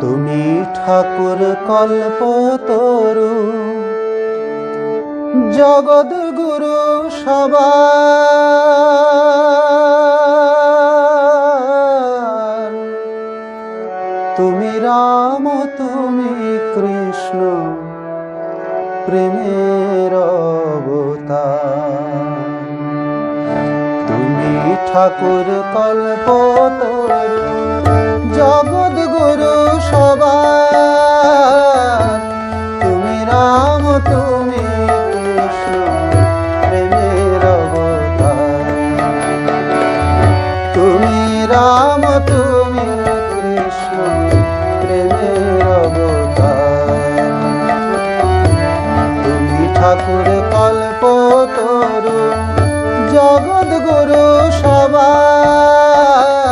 তুমি ঠাকুর কল্পতরু, জগৎ গুরু সবার। তুমি রাম, তুমি কৃষ্ণ, প্রেমের অবতার। তুমি ঠাকুর কল্পতরু, জগৎ গুরু সবার। তুমি রাম, তুমি কৃষ্ণ, প্রেমের অবতার। তুমি রাম, তুমি কৃষ্ণ, প্রেমের অবতার। তুমি ঠাকুর কল্পতরু, জগৎ গুরু সবার।